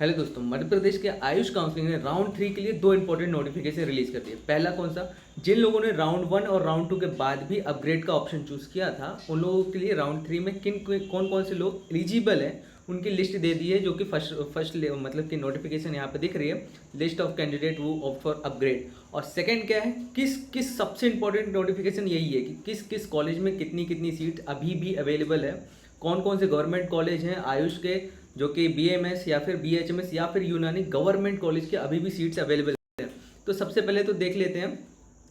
Hello दोस्तों, मध्य प्रदेश के Ayush counselling ने राउंड 3 के लिए दो इंपॉर्टेंट नोटिफिकेशन रिलीज कर दिए। पहला कौन सा, जिन लोगों ने राउंड 1 और राउंड 2 के बाद भी अपग्रेड का ऑप्शन चूज किया था उन लोगों के लिए राउंड 3 में कौन कौन से लोग एलिजिबल हैं उनकी लिस्ट दे दी है, जो कि फर्स्ट मतलब कि नोटिफिकेशन यहाँ पे दिख रही है, लिस्ट ऑफ कैंडिडेट वो ऑप्ट फॉर अपग्रेड। और सेकंड क्या है, किस किस सबसे इंपॉर्टेंट नोटिफिकेशन यही है कि किस किस कॉलेज में कितनी कितनी सीट अभी भी अवेलेबल है, कौन कौन से गवर्नमेंट कॉलेज हैं आयुष के जो कि बीएमएस या फिर बीएचएमएस या फिर यूनानी गवर्नमेंट कॉलेज के अभी भी सीट्स अवेलेबल हैं। तो सबसे पहले तो देख लेते हैं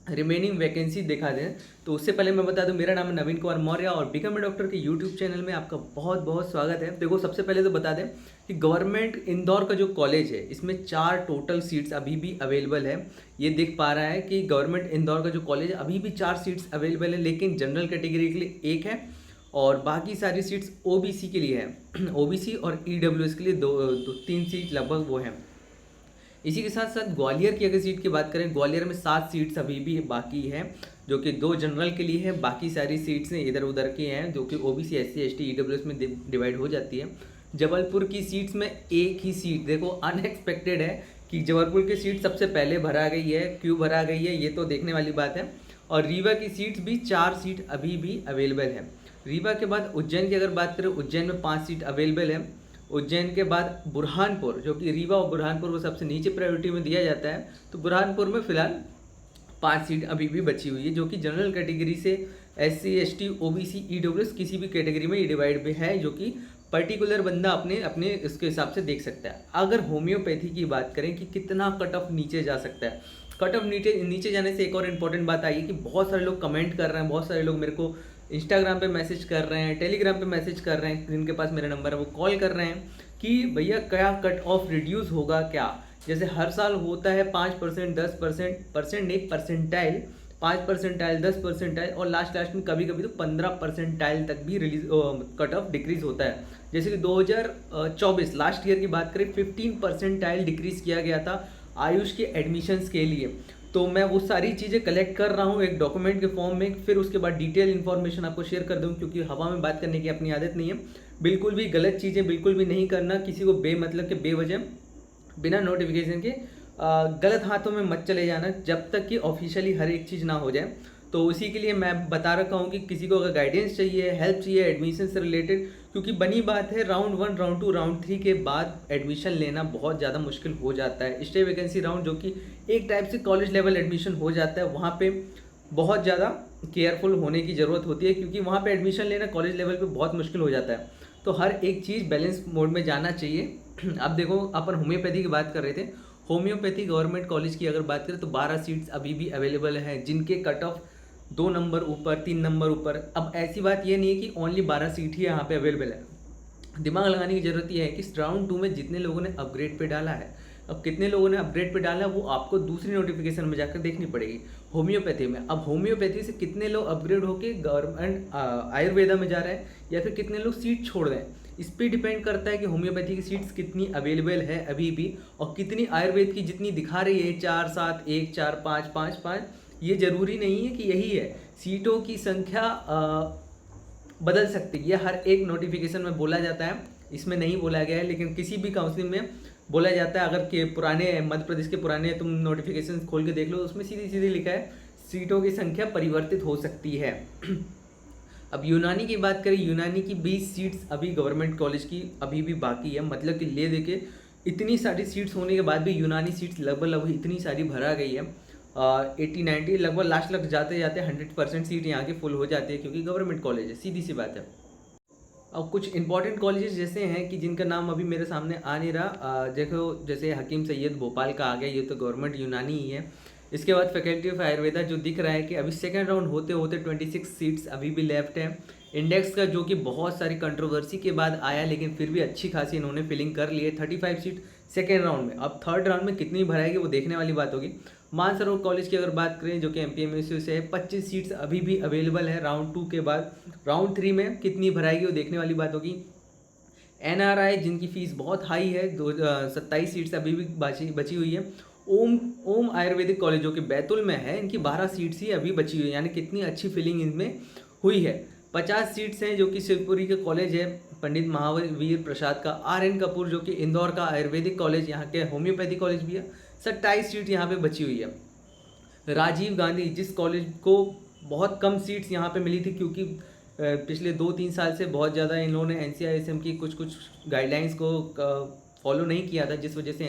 रिमेनिंग वैकेंसी दिखा दें। तो उससे पहले मैं बता दूं, मेरा नाम है नवीन कुमार मौर्य और बिकम ए डॉक्टर के यूट्यूब चैनल में आपका बहुत बहुत स्वागत है। देखो, सबसे पहले तो बता दें कि गवर्नमेंट इंदौर का जो कॉलेज है इसमें 4 टोटल सीट्स अभी भी अवेलेबल है। ये दिख पा रहा है कि गवर्नमेंट इंदौर का जो कॉलेज है अभी भी 4 सीट्स अवेलेबल है, लेकिन जनरल कैटेगरी के लिए 1 है और बाकी सारी सीट्स ओबीसी के लिए है। ओबीसी और ईडब्ल्यूएस के लिए दो 3 सीट लगभग वो हैं। इसी के साथ साथ ग्वालियर की अगर सीट की बात करें, ग्वालियर में 7 सीट्स अभी भी बाकी हैं, जो कि 2 जनरल के लिए है, बाकी सारी सीट्स इधर उधर की हैं जो कि ओबीसी एससी एसटी ईडब्ल्यूएस में डिवाइड हो जाती है। जबलपुर की सीट्स में एक ही सीट, देखो अनएक्सपेक्टेड है कि जबलपुर की सीट सबसे पहले भरा गई है। क्यों भरा गई है ये तो देखने वाली बात है। और रीवा की सीट्स भी 4 सीट अभी भी अवेलेबल है। रीवा के बाद उज्जैन की अगर बात करें, उज्जैन में 5 सीट अवेलेबल है। उज्जैन के बाद बुरहानपुर, जो कि रीवा और बुरहानपुर को सबसे नीचे प्रायोरिटी में दिया जाता है, तो बुरहानपुर में फिलहाल 5 सीट अभी भी बची हुई है, जो कि जनरल कैटेगरी से एससी एसटी ओबीसी ईडब्ल्यूएस किसी भी कैटेगरी में ये डिवाइड भी है, जो कि पर्टिकुलर बंदा अपने अपने इसके हिसाब से देख सकता है। अगर होम्योपैथी की बात करें कि कितना कट ऑफ नीचे जा सकता है, कट ऑफ नीचे नीचे जाने से एक और इम्पॉर्टेंट बात आई है कि बहुत सारे लोग कमेंट कर रहे हैं, बहुत सारे लोग मेरे को इंस्टाग्राम पे मैसेज कर रहे हैं, टेलीग्राम पे मैसेज कर रहे हैं, जिनके पास मेरा नंबर है वो कॉल कर रहे हैं कि भैया क्या कट ऑफ रिड्यूस होगा क्या। जैसे हर साल होता है 5%, 10% नहीं, परसेंटाइल, 5%, 10% और लास्ट में कभी कभी तो 15% तक भी रिलीज कट ऑफ डिक्रीज होता है। जैसे कि 2024 लास्ट ईयर की बात करें, 15% डिक्रीज किया गया था आयुष के एडमिशन्स के लिए। तो मैं वो सारी चीज़ें कलेक्ट कर रहा हूँ एक डॉक्यूमेंट के फॉर्म में, फिर उसके बाद डिटेल इन्फॉर्मेशन आपको शेयर कर दूँ, क्योंकि हवा में बात करने की अपनी आदत नहीं है। बिल्कुल भी गलत चीज़ें बिल्कुल भी नहीं करना, किसी को बेमतलब के बेवजह बिना नोटिफिकेशन के गलत हाथों में मत चले जाना जब तक कि ऑफिशियली हर एक चीज़ ना हो जाए। तो उसी के लिए मैं बता रखा हूँ कि किसी को अगर गाइडेंस चाहिए, हेल्प चाहिए एडमिशन से रिलेटेड, क्योंकि बनी बात है राउंड 1, राउंड 2, राउंड 3 के बाद एडमिशन लेना बहुत ज़्यादा मुश्किल हो जाता है। स्टे वैकेंसी राउंड, जो कि एक टाइप से कॉलेज लेवल एडमिशन हो जाता है, वहाँ पे बहुत ज़्यादा केयरफुल होने की ज़रूरत होती है, क्योंकि वहाँ पे एडमिशन लेना कॉलेज लेवल पे बहुत मुश्किल हो जाता है। तो हर एक चीज़ बैलेंस मोड में जाना चाहिए। अब देखो, अपन होम्योपैथी की बात कर रहे थे। होम्योपैथी गवर्नमेंट कॉलेज की अगर बात करें तो 12 सीट्स अभी भी अवेलेबल हैं, जिनके कट ऑफ 2 नंबर ऊपर, 3 नंबर ऊपर। अब ऐसी बात ये नहीं है कि ओनली 12 सीट ही यहाँ पे अवेलेबल है। दिमाग लगाने की ज़रूरत यह है कि राउंड 2 में जितने लोगों ने अपग्रेड पे डाला है, अब कितने लोगों ने अपग्रेड पे डाला है वो आपको दूसरी नोटिफिकेशन में जाकर देखनी पड़ेगी। होम्योपैथी में अब होम्योपैथी से कितने लोग अपग्रेड होकर गवर्नमेंट आयुर्वेदा में जा रहे हैं या फिर कितने लोग सीट छोड़ रहे हैं, इस पर डिपेंड करता है कि होम्योपैथी की सीट्स कितनी अवेलेबल है अभी भी, और कितनी आयुर्वेद की जितनी दिखा रही है 4 7 1 4 5 5 5, ये जरूरी नहीं है कि यही है। सीटों की संख्या बदल सकती है, ये हर एक नोटिफिकेशन में बोला जाता है, इसमें नहीं बोला गया है, लेकिन किसी भी काउंसिलिंग में बोला जाता है। अगर के पुराने मध्य प्रदेश के पुराने तुम नोटिफिकेशन खोल के देख लो, उसमें सीधी सीधी लिखा है सीटों की संख्या परिवर्तित हो सकती है। अब यूनानी की बात करें, यूनानी की 20 सीट्स अभी गवर्नमेंट कॉलेज की अभी भी बाकी है, मतलब कि ले देके इतनी सारी सीट्स होने के बाद भी यूनानी सीट्स लगभग इतनी सारी भरा गई है, 80-90 लगभग लास्ट लग जाते जाते 100% सीट यहाँ की फुल हो जाती है, क्योंकि गवर्नमेंट कॉलेज है, सीधी सी बात है। अब कुछ इंपॉर्टेंट कॉलेजेस जैसे हैं कि जिनका नाम अभी मेरे सामने आ नहीं रहा, देखो जैसे हकीम सैयद भोपाल का आ गया, ये तो गवर्नमेंट यूनानी ही है। इसके बाद फैकल्टी ऑफ आयुर्वेदा जो दिख रहा है कि अभी सेकंड राउंड होते होते 26 सीट्स अभी भी लेफ्ट है। इंडेक्स का जो कि बहुत सारी कंट्रोवर्सी के बाद आया, लेकिन फिर भी अच्छी खासी इन्होंने फिलिंग कर ली है, 35 सीट सेकेंड राउंड में। अब थर्ड राउंड में कितनी भराएगी वो देखने वाली बात होगी। मानसरोवर कॉलेज की अगर बात करें, जो कि एमपीएमयू से है, 25 सीट्स अभी भी अवेलेबल है राउंड 2 के बाद। राउंड 3 में कितनी भराएगी वो देखने वाली बात होगी। एनआरआई जिनकी फीस बहुत हाई है, 27 सीट्स अभी भी बची हुई है। ओम आयुर्वेदिक कॉलेज जो कि बैतुल में है, इनकी 12 सीट्स ही अभी बची हुई है, यानी कितनी अच्छी फिलिंग इनमें हुई है। 50 सीट्स हैं जो कि शिवपुरी के कॉलेज है, पंडित महावीर प्रसाद का, RN कपूर जो कि इंदौर का आयुर्वेदिक कॉलेज, यहाँ के होम्योपैथी कॉलेज भी है, 27 सीट यहाँ पे बची हुई है। राजीव गांधी, जिस कॉलेज को बहुत कम सीट्स यहाँ पे मिली थी क्योंकि पिछले 2-3 साल से बहुत ज़्यादा इन लोगों ने NCISM की कुछ गाइडलाइंस को फॉलो नहीं किया था, जिस वजह से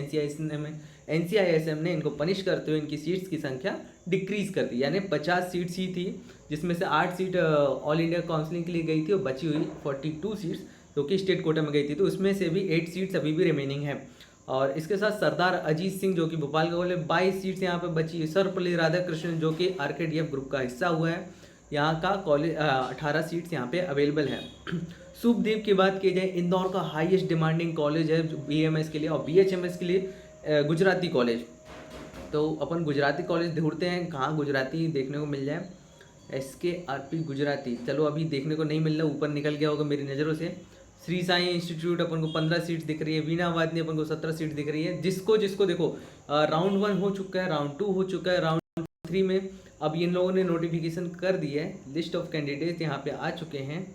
NCISM ने इनको पनिश करते हुए इनकी सीट्स की संख्या डिक्रीज़ कर दी, यानी 50 सीट्स ही थी, जिसमें से 8 सीट ऑल इंडिया काउंसलिंग के लिए गई थी और बची हुई 42 सीट्स जो कि स्टेट कोटा में गई थी, तो उसमें से भी 8 सीट्स अभी भी रिमेनिंग है। और इसके साथ सरदार अजीत सिंह जो कि भोपाल का कॉलेज, 22 सीट्स यहाँ पे बची है। सर्वपल्ली राधाकृष्णन जो कि RKDF ग्रुप का हिस्सा हुआ है, यहाँ का कॉलेज 18 सीट्स यहाँ पे अवेलेबल है। शुभदीप की बात की जाए, इंदौर का हाईएस्ट डिमांडिंग कॉलेज है BMS के लिए, और BHMS के लिए गुजराती कॉलेज। तो अपन गुजराती कॉलेज ढूंढते हैं, कहाँ गुजराती देखने को मिल जाए। SKRP गुजराती, चलो अभी देखने को नहीं मिल रहा, ऊपर निकल गया होगा मेरी नज़रों से। श्री साई इंस्टीट्यूट अपन को 15 सीट दिख रही है। वीणा वादनी अपन को 17 सीट दिख रही है। जिसको देखो राउंड 1 हो चुका है, राउंड 2 हो चुका है, राउंड 3 में अब इन लोगों ने नोटिफिकेशन कर दी है, लिस्ट ऑफ कैंडिडेट यहाँ पे आ चुके हैं।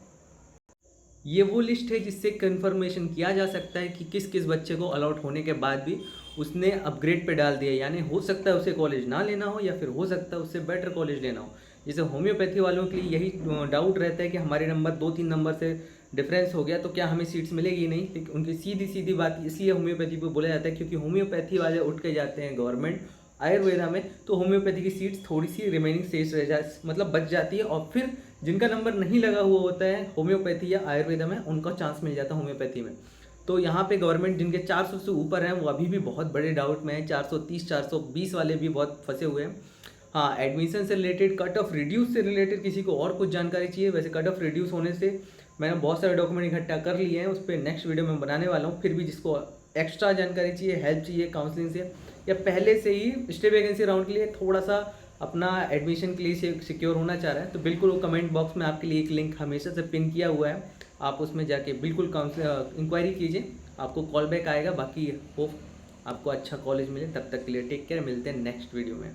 ये वो लिस्ट है जिससे कंफर्मेशन किया जा सकता है कि किस किस बच्चे को अलॉट होने के बाद भी उसने अपग्रेड पे डाल दिया, यानी हो सकता है उसे कॉलेज ना लेना हो या फिर हो सकता है उससे बेटर कॉलेज लेना हो। जैसे होम्योपैथी वालों के लिए यही डाउट रहता है कि हमारे नंबर 2-3 नंबर से डिफरेंस हो गया तो क्या हमें सीट्स मिलेगी नहीं, लेकिन उनकी सीधी बात इसलिए होम्योपैथी पे बोला जाता है क्योंकि होम्योपैथी वाले उठ के जाते हैं गवर्नमेंट आयुर्वेदा में, तो होम्योपैथी की सीट्स थोड़ी सी रिमेनिंग शेष रह जा मतलब बच जाती है, और फिर जिनका नंबर नहीं लगा हुआ होता है होम्योपैथी या आयुर्वेदा में उनका चांस मिल जाता है होम्योपैथी में। तो यहाँ पे गवर्नमेंट जिनके 400 से ऊपर हैं वो अभी भी बहुत बड़े डाउट में है, 430 420 वाले भी बहुत फंसे हुए हैं। हाँ, एडमिशन से रिलेटेड, कट ऑफ रिड्यूस से रिलेटेड किसी को और कुछ जानकारी चाहिए, वैसे कट ऑफ रिड्यूस होने से मैंने बहुत सारे डॉक्यूमेंट इकट्ठा कर लिए हैं, उस पर नेक्स्ट वीडियो में बनाने वाला हूँ। फिर भी जिसको एक्स्ट्रा जानकारी चाहिए, हेल्प चाहिए काउंसलिंग से, या पहले से ही स्टे वैकेंसी राउंड के लिए थोड़ा सा अपना एडमिशन के लिए सिक्योर होना चाह रहा है, तो बिल्कुल वो कमेंट बॉक्स में आपके लिए एक लिंक हमेशा से पिन किया हुआ है, आप उसमें जाके बिल्कुल इंक्वायरी कीजिए, आपको कॉल बैक आएगा। बाकी होप आपको अच्छा कॉलेज मिले, तब तक के लिए टेक केयर, मिलते हैं नेक्स्ट वीडियो में।